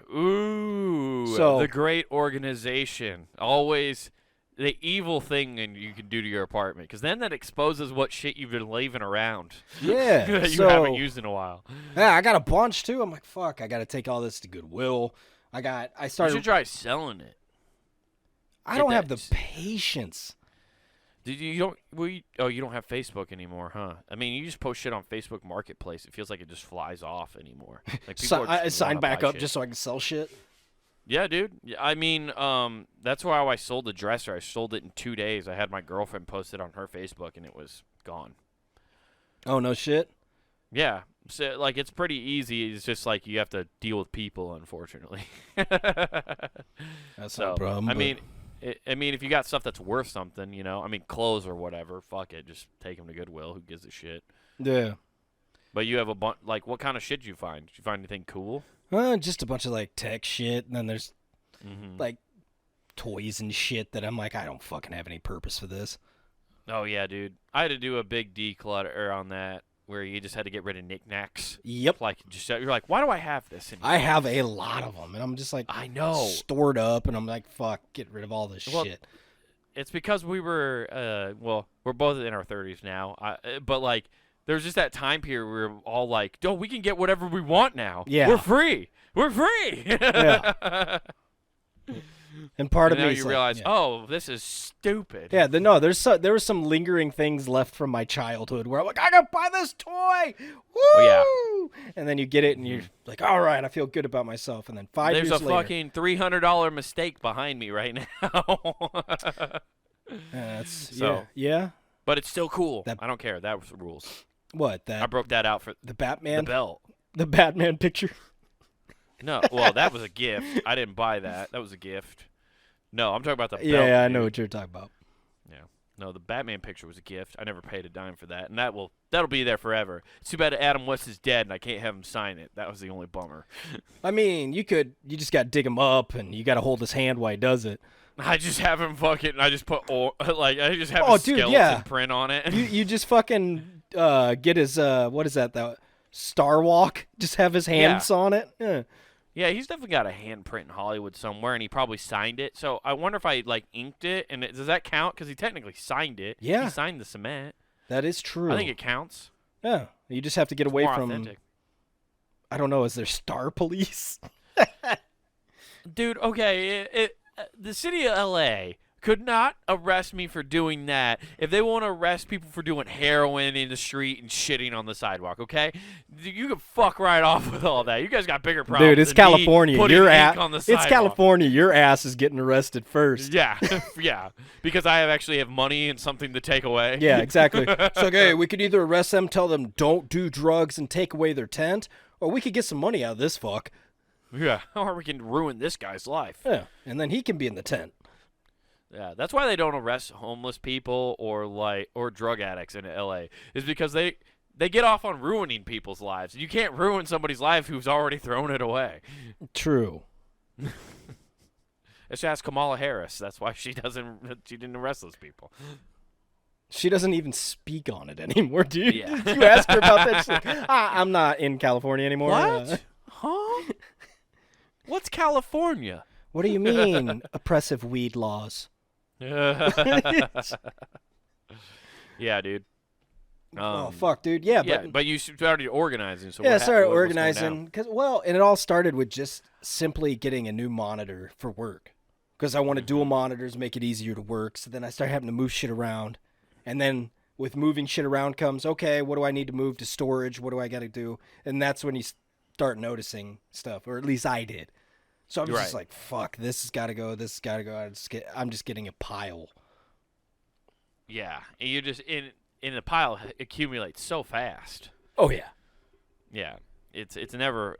Ooh. So the great organization. Always the evil thing you can do to your apartment. Because then that exposes what shit you've been leaving around. Yeah. that you haven't used in a while. Yeah, I got a bunch, too. I'm like, fuck, I gotta take all this to Goodwill. I started. You should try selling it. I don't have the patience. You don't have Facebook anymore, huh? I mean, you just post shit on Facebook Marketplace. It feels like it just flies off anymore. Like, I signed back up just so I can sell shit. Yeah, dude. I mean, that's how I sold the dresser. I sold it in 2 days. I had my girlfriend post it on her Facebook, and it was gone. Oh, no shit? Yeah. So, like, it's pretty easy. It's just, like, you have to deal with people, unfortunately. That's no problem. I mean, if you got stuff that's worth something, I mean, clothes or whatever, fuck it. Just take them to Goodwill. Who gives a shit? Yeah. But you have a bunch, like, what kind of shit did you find? Did you find anything cool? Just a bunch of, like, tech shit. And then there's, like, toys and shit that I'm like, I don't fucking have any purpose for this. Oh, yeah, dude. I had to do a big declutter on that where you just had to get rid of knickknacks. Yep. Like, you're like, why do I have this anymore? I have a lot of them, and I'm just like, I know, stored up, and I'm like, fuck, get rid of all this shit. It's because we were, we're both in our 30s now, but like, there's just that time period where we're all like, "Oh, we can get whatever we want now. Yeah, we're free. We're free." Yeah. And part of me, now you realize, oh, this is stupid. Yeah, there were some lingering things left from my childhood where I'm like, I gotta buy this toy. Woo! Oh, yeah. And then you get it, and you're like, all right, I feel good about myself. And then 5 years later, there's a fucking $300 mistake behind me right now. Yeah. But it's still cool. I don't care. That was the rules. What? I broke that out for the Batman. The belt. The Batman picture. No, well, that was a gift. I didn't buy that. That was a gift. No, I'm talking about the belt. Yeah, I know what you're talking about. Yeah. No, the Batman picture was a gift. I never paid a dime for that, and that'll be there forever. It's too bad Adam West is dead, and I can't have him sign it. That was the only bummer. I mean, you just got to dig him up, and you got to hold his hand while he does it. I just have him fucking, I just put, I just have a skeleton print on it. You just fucking get his what is that? The Star Walk? Just have his hands on it. Yeah. Yeah, he's definitely got a handprint in Hollywood somewhere, and he probably signed it. So I wonder if I like inked it, and does that count? Because he technically signed it. Yeah, he signed the cement. That is true. I think it counts. Yeah, you just have to get away from. Authentic. I don't know. Is there Star Police? Dude, okay, the city of L.A. could not arrest me for doing that if they want to arrest people for doing heroin in the street and shitting on the sidewalk, okay? You can fuck right off with all that. You guys got bigger problems. Dude, it's California. It's California. Your ass is getting arrested first. Yeah, yeah, because I actually have money and something to take away. Yeah, exactly. It's like, hey, we could either arrest them, tell them don't do drugs, and take away their tent, or we could get some money out of this fuck. Yeah, or we can ruin this guy's life. Yeah, and then he can be in the tent. Yeah, that's why they don't arrest homeless people or drug addicts in LA. Is because they get off on ruining people's lives. You can't ruin somebody's life who's already thrown it away. True. Let's ask Kamala Harris. That's why she didn't arrest those people. She doesn't even speak on it anymore, dude. Yeah. You ask her about that shit. I'm not in California anymore. What? Huh? What's California? What do you mean, oppressive weed laws? Yeah, dude. Oh, fuck, dude. Yeah, but you started organizing. So I started organizing. And it all started with just simply getting a new monitor for work. Because I want to dual monitors, make it easier to work. So then I started having to move shit around. And then with moving shit around comes, okay, what do I need to move to storage? What do I got to do? And that's when you start noticing stuff, or at least I did. So I'm just like, fuck, this has got to go, this has got to go. I'm just getting a pile. Yeah, and you're just in the pile accumulates so fast. Oh yeah. Yeah, it's never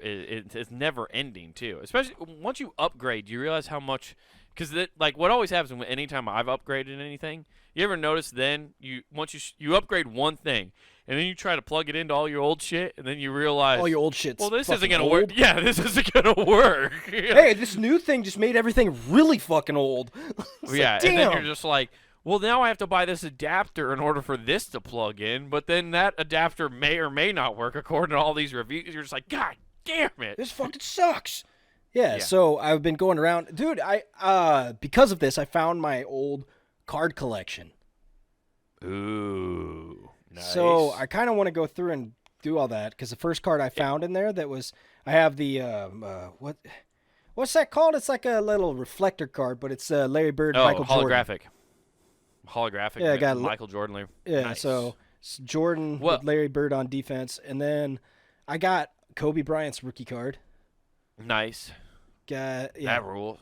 ending too. Especially once you upgrade, you realize how much. Because like what always happens anytime I've upgraded anything, you ever notice then once you upgrade one thing. And then you try to plug it into all your old shit, and then you realize all your old shit's well, this isn't gonna work. Yeah, this isn't gonna work. Hey, this new thing just made everything really fucking old. Yeah, like, and then you're just like, well, now I have to buy this adapter in order for this to plug in, but then that adapter may or may not work according to all these reviews. You're just like, God damn it, this fucking sucks. Yeah, so I've been going around, dude. Because of this, I found my old card collection. Ooh. Nice. So I kind of want to go through and do all that because the first card I found in there I have the what's that called? It's like a little reflector card, but it's Larry Bird, Michael Jordan. Holographic. Yeah, I got Michael Jordan. Yeah, nice. So Jordan with Larry Bird on defense, and then I got Kobe Bryant's rookie card. Nice. That rule.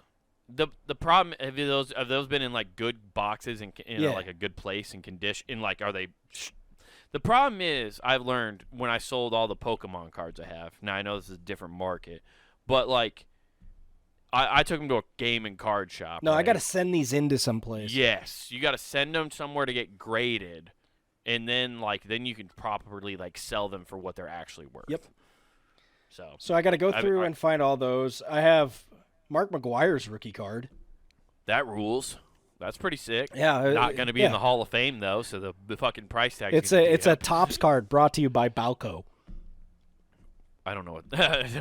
The problem have those been in like good boxes and like a good place and condition? And like are they? The problem is, I've learned when I sold all the Pokemon cards I have. Now, I know this is a different market, but, like, I took them to a game and card shop. No, right? I got to send these into someplace. Yes. You got to send them somewhere to get graded, and then, like, then you can properly, like, sell them for what they're actually worth. Yep. So I got to go through and find all those. I have Mark McGuire's rookie card. That rules. That's pretty sick. Yeah, not going to be in the Hall of Fame though, so the fucking price tag. It's a Topps card brought to you by Balco. I don't know what.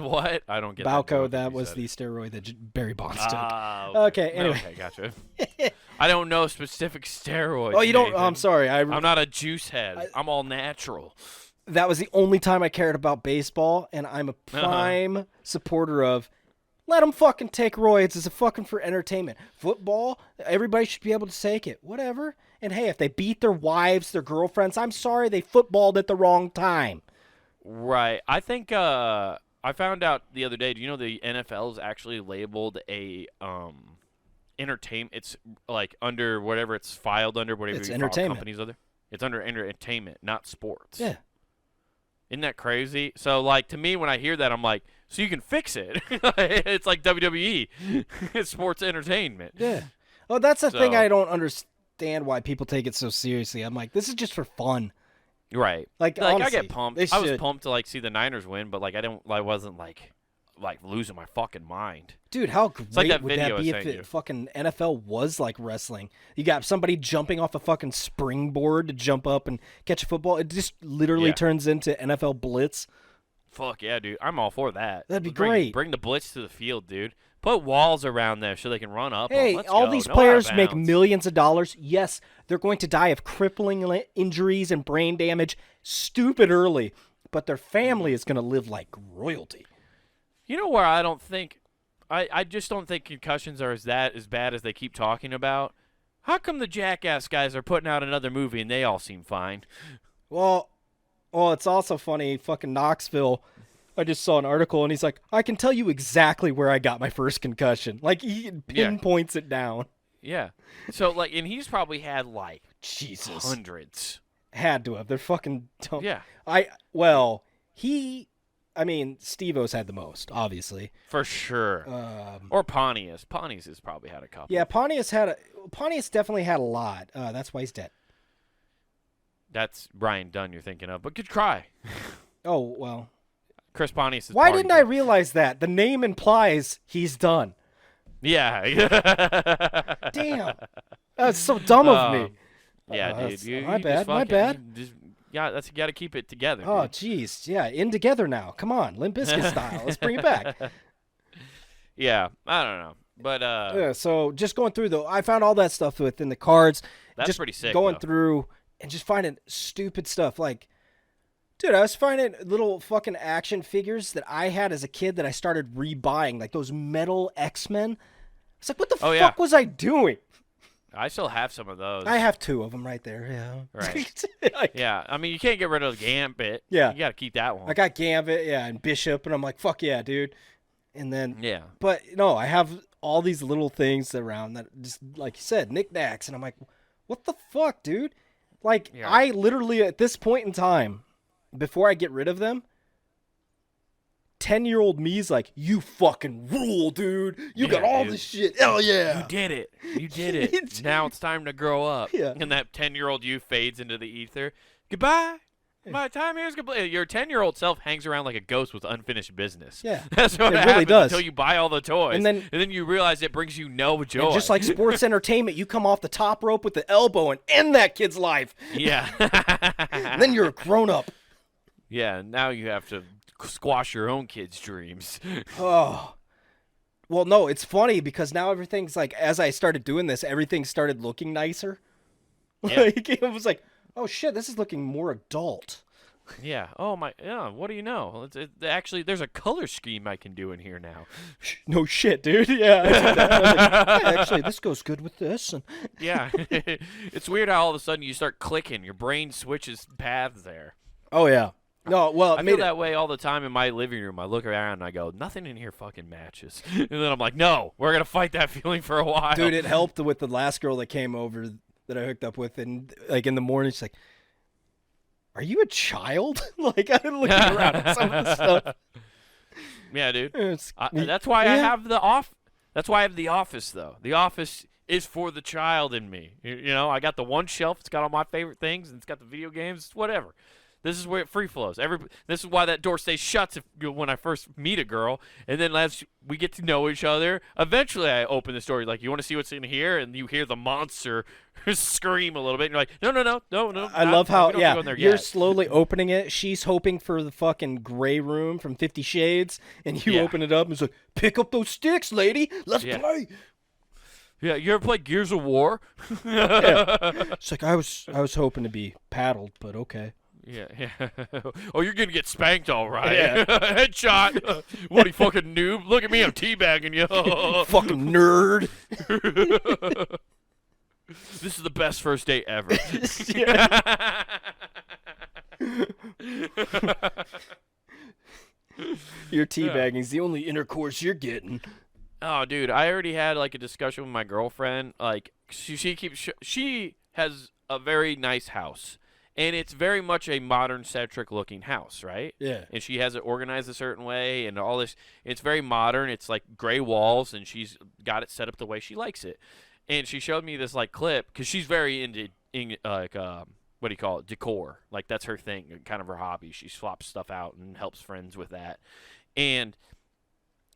What? I don't get Balco. That was the steroid that Barry Bonds took. Okay. Anyway. Okay, gotcha. I don't know specific steroids. Oh, you don't? Nathan. I'm sorry. I'm not a juice head. I'm all natural. That was the only time I cared about baseball, and I'm a prime supporter of. Let them fucking take roids. It's a fucking for entertainment. Football, everybody should be able to take it. Whatever. And hey, if they beat their wives, their girlfriends, I'm sorry, they footballed at the wrong time. Right. I think I found out the other day, do you know the NFL is actually labeled a entertainment? It's like under whatever it's filed under, whatever it's you entertainment. Companies other. It's under entertainment, not sports. Yeah. Isn't that crazy? So, like, to me, when I hear that, I'm like, so you can fix it. It's like WWE. It's sports entertainment. Yeah. Oh, that's the thing I don't understand why people take it so seriously. I'm like, this is just for fun. Right. Like honestly, I get pumped. I was pumped to, like, see the Niners win, but, like, I wasn't, like, like losing my fucking mind. Dude, how great like that would that be if it fucking NFL was like wrestling? You got somebody jumping off a fucking springboard to jump up and catch a football. It just literally turns into NFL Blitz. Fuck yeah, dude. I'm all for that. That'd be great. Bring the Blitz to the field, dude. Put walls around there so they can run up. Hey, all these players make millions of dollars. Yes, they're going to die of crippling injuries and brain damage stupid early, but their family is going to live like royalty. You know where I don't think I just don't think concussions are as bad as they keep talking about. How come the Jackass guys are putting out another movie and they all seem fine? Well, it's also funny. Fucking Knoxville. I just saw an article and he's like, I can tell you exactly where I got my first concussion. Like he pinpoints it down. Yeah. So like, and he's probably had like Jesus hundreds. Had to have. They're fucking dumb. Yeah. Steve-O's had the most, obviously. For sure. Or Pontius. Pontius has probably had a couple. Yeah, Pontius definitely had a lot. That's why he's dead. That's Ryan Dunn you're thinking of, but good try. Oh, well. Chris Pontius is Why didn't I realize that? The name implies he's done. Yeah. Damn. That's so dumb of me. Yeah, dude. My bad. You got to keep it together. Oh, jeez. Yeah, in together now. Come on, Limp Bizkit style. Let's bring it back. Yeah, I don't know. But so just going through I found all that stuff within the cards. That's just pretty sick. Going through and just finding stupid stuff. Like, dude, I was finding little fucking action figures that I had as a kid that I started rebuying, like those metal X-Men. It's like, what the fuck was I doing? I still have some of those. I have 2 of them right there. Yeah. Right. Yeah. I mean, you can't get rid of Gambit. Yeah. You got to keep that one. I got Gambit, and Bishop, and I'm like, fuck yeah, dude. And then, yeah. But no, I have all these little things around that just, like you said, knickknacks, and I'm like, what the fuck, dude? Like, I literally, at this point in time, before I get rid of them, 10-year-old me's like, you fucking rule, dude. You got all this shit. Hell yeah. You did it. Now it's time to grow up. Yeah. And that 10-year-old you fades into the ether. Goodbye. My time here is complete. Your 10-year-old self hangs around like a ghost with unfinished business. Yeah. That's what it happens really does. until you buy all the toys. And then you realize it brings you no joy. And just like sports entertainment, you come off the top rope with the elbow and end that kid's life. Yeah. And then you're a grown-up. Yeah, now you have to squash your own kids' dreams. Oh. Well, no, it's funny because now everything's like, as I started doing this, everything started looking nicer. Yeah. Like, it was like, oh shit, this is looking more adult. Yeah. Oh my. Yeah. What do you know? Actually, there's a color scheme I can do in here now. No shit, dude. Yeah. Actually, this goes good with this. And yeah. It's weird how all of a sudden you start clicking. Your brain switches paths there. Oh yeah. No, well, I feel that way all the time in my living room. I look around and I go, nothing in here fucking matches. And then I'm like, no, we're gonna fight that feeling for a while. Dude, it helped with the last girl that came over that I hooked up with, and like in the morning, she's like, "Are you a child?" Like I'm looking around at some of the stuff. Yeah, dude. That's why I have the off. That's why I have the office, though. The office is for the child in me. You know, I got the one shelf. It's got all my favorite things, and it's got the video games. Whatever. This is where it free flows. This is why that door stays shut when I first meet a girl, and then as we get to know each other, eventually I open the door. Like, you want to see what's in here, and you hear the monster scream a little bit, and you're like, no. I love how you're slowly opening it. She's hoping for the fucking gray room from 50 Shades, and you open it up and it's like, pick up those sticks, lady. Let's play. Yeah, you ever play Gears of War? It's like I was hoping to be paddled, but okay. Yeah. Oh, you're gonna get spanked, all right. Yeah. Headshot. What, you fucking noob? Look at me, I'm teabagging you. Fucking nerd. This is the best first date ever. Your teabagging's the only intercourse you're getting. Oh, dude, I already had like a discussion with my girlfriend. Like, she has a very nice house. And it's very much a modern-centric looking house, right? Yeah. And she has it organized a certain way and all this. It's very modern. It's like gray walls, and she's got it set up the way she likes it. And she showed me this, like, clip because she's very into what do you call it, decor. Like, that's her thing, kind of her hobby. She swaps stuff out and helps friends with that. And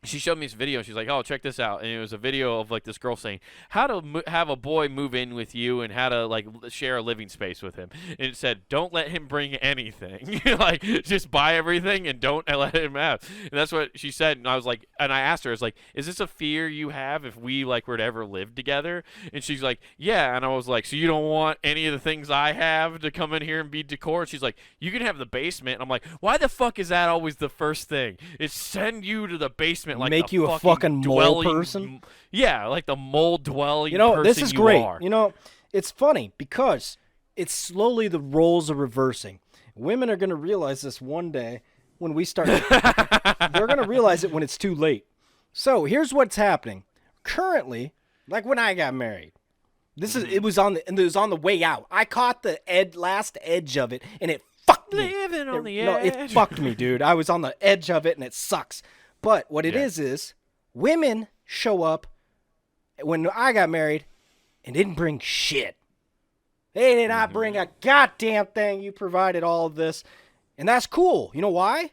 she showed me this video. She's like, "Oh, check this out!" And it was a video of like this girl saying how to have a boy move in with you and how to like share a living space with him. And it said, "Don't let him bring anything. Like, just buy everything and don't let him have." And that's what she said. And I was like, and I asked her, "I was like, is this a fear you have if we like were to ever live together?" And she's like, "Yeah." And I was like, "So you don't want any of the things I have to come in here and be decor?" And she's like, "You can have the basement." And I'm like, "Why the fuck is that always the first thing? It's send you to the basement." Like make you a fucking mole person. Yeah, like the mole dwelling. You know, person this is you great. Are. You know, it's funny because it's slowly the roles are reversing. Women are going to realize this one day when we start. They're going to realize it when it's too late. So here's what's happening. Currently, like when I got married, it was on the way out. I caught the last edge of it, and it fucked me. Living on the edge. No, it fucked me, dude. I was on the edge of it, and it sucks. But what it is women show up when I got married and didn't bring shit. They did not bring a goddamn thing. You provided all of this. And that's cool. You know why?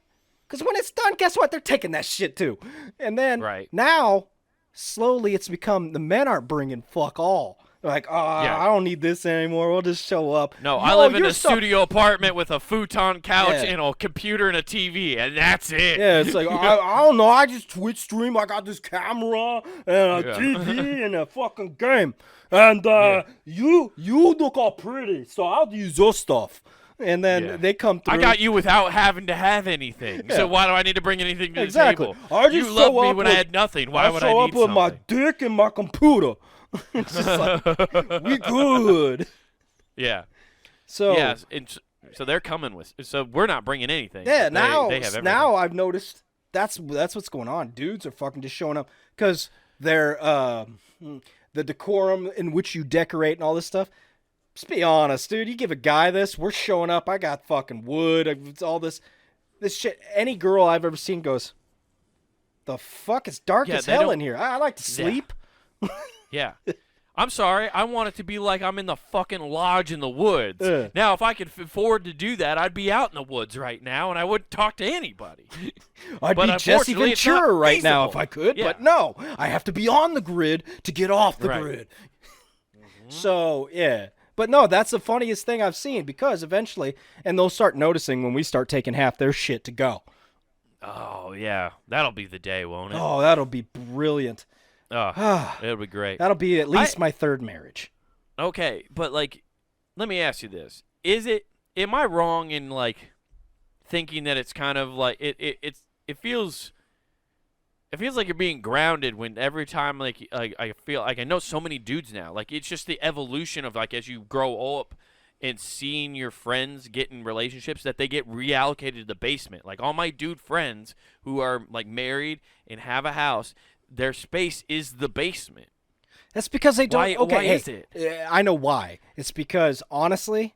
Because when it's done, guess what? They're taking that shit too. And then now, slowly it's become the men aren't bringing fuck all. They're like, I don't need this anymore. We'll just show up. No, I live in a studio apartment with a futon couch and a computer and a TV, and that's it. Yeah, it's like, I don't know. I just Twitch stream. I got this camera and a TV and a fucking game. And you look all pretty, so I'll use your stuff. And then they come through. I got you without having to have anything. Yeah. So why do I need to bring anything to the table? You loved me when I had nothing. Why would I need something? I show up with my dick and my computer. It's just like, we good. Yeah. So so they're coming with. So we're not bringing anything. Yeah. They have everything. Now I've noticed that's what's going on. Dudes are fucking just showing up because they're the decorum in which you decorate and all this stuff. Just be honest, dude. You give a guy this, we're showing up. I got fucking wood. It's all this shit. Any girl I've ever seen goes, the fuck? It's dark as hell in here. I like to sleep. Yeah. I'm sorry. I want it to be like I'm in the fucking lodge in the woods. Now, if I could afford to do that, I'd be out in the woods right now, and I wouldn't talk to anybody. I'd be Jesse Ventura right now if I could, but no. I have to be on the grid to get off the grid. So, yeah. But no, that's the funniest thing I've seen because eventually, and they'll start noticing when we start taking half their shit to go. Oh, yeah. That'll be the day, won't it? Oh, that'll be brilliant. Oh, it'll be great. That'll be at least my third marriage. Okay, but like, let me ask you this: am I wrong in like thinking that it's kind of like it feels like you're being grounded when every time like I feel like I know so many dudes now, like it's just the evolution of like as you grow up and seeing your friends get in relationships that they get reallocated to the basement. Like all my dude friends who are like married and have a house. Their space is the basement. That's because they don't. Why is it? I know why. It's because honestly,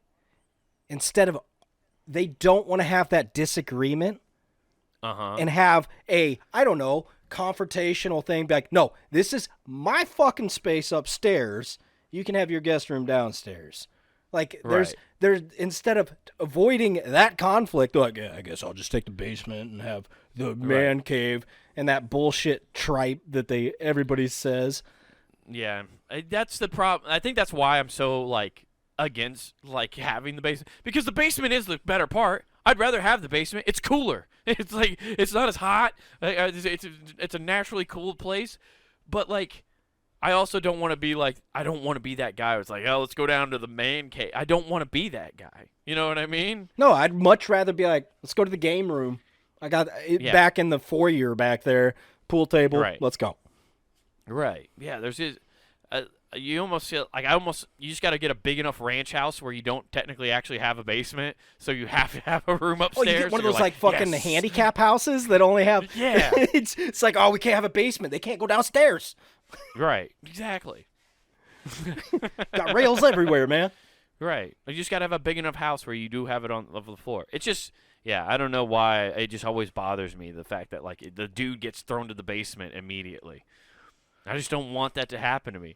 they don't want to have that disagreement, and have a confrontational thing. Be like, no, this is my fucking space upstairs. You can have your guest room downstairs. Like there's instead of avoiding that conflict, like I guess I'll just take the basement and have the man cave. And that bullshit tripe that everybody says. Yeah, that's the problem. I think that's why I'm so like against like having the basement because the basement is the better part. I'd rather have the basement. It's cooler. It's like it's not as hot. It's a naturally cool place, but like I also don't want to be like I don't want to be that guy who's like let's go down to the man cave. I don't want to be that guy. You know what I mean? No, I'd much rather be like let's go to the game room. I got it back in the foyer back there, pool table. Right. Let's go. Right. Yeah. There's this. You almost feel like you just got to get a big enough ranch house where you don't technically actually have a basement, so you have to have a room upstairs. Oh, you get one of those like fucking handicap houses that only have. Yeah. it's like we can't have a basement. They can't go downstairs. Right. Exactly. Got rails everywhere, man. Right. You just got to have a big enough house where you do have it on the floor. It's just. Yeah, I don't know why. It just always bothers me, the fact that, like, the dude gets thrown to the basement immediately. I just don't want that to happen to me.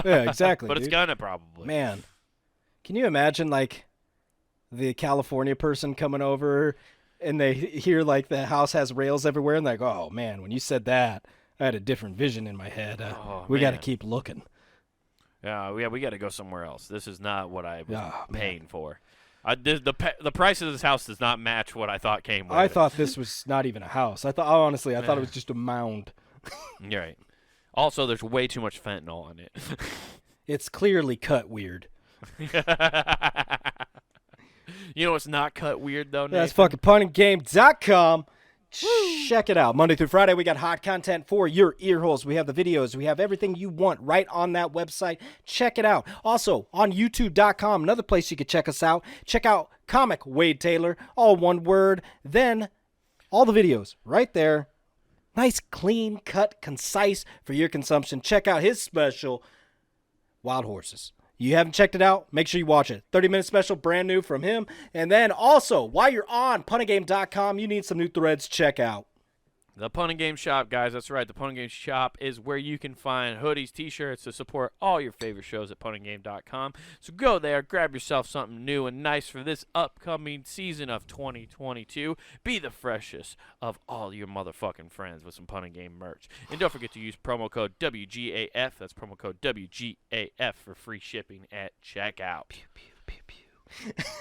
Yeah, exactly. But it's gonna probably. Man, can you imagine, like, the California person coming over and they hear like the house has rails everywhere, and they're like, oh man, when you said that, I had a different vision in my head. We got to keep looking. Yeah, we got to go somewhere else. This is not what I was paying for. The price of this house does not match what I thought came with it. I thought this was not even a house. I thought it was just a mound. You're right. Also, there's way too much fentanyl on it. It's clearly cut weird. You know what's not cut weird, though, Nathan? That's fucking punandgame.com. Check it out. Monday through Friday, we got hot content for your ear holes. We have the videos. We have everything you want right on that website. Check it out. Also, on youtube.com, another place you can check us out. Check out Comic Wade Taylor, all one word. Then, all the videos right there. Nice, clean, cut, concise for your consumption. Check out his special, Wild Horses. You haven't checked it out? Make sure you watch it. 30-minute special, brand new from him. And then also, while you're on punandgame.com, you need some new threads. Check out the Pun and Game Shop, guys. That's right. The Pun and Game Shop is where you can find hoodies, T-shirts to support all your favorite shows at punandgame.com. So go there, grab yourself something new and nice for this upcoming season of 2022. Be the freshest of all your motherfucking friends with some Pun and Game merch. And don't forget to use promo code WGAF. That's promo code WGAF for free shipping at checkout. Pew, pew, pew, pew.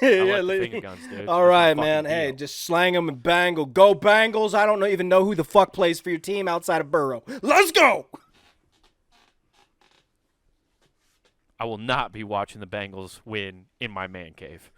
Yeah, the finger guns, dude. All right, man. Hey, just slang them and bangle. Go Bengals. I don't even know who the fuck plays for your team outside of Burrow. Let's go. I will not be watching the Bengals win in my man cave.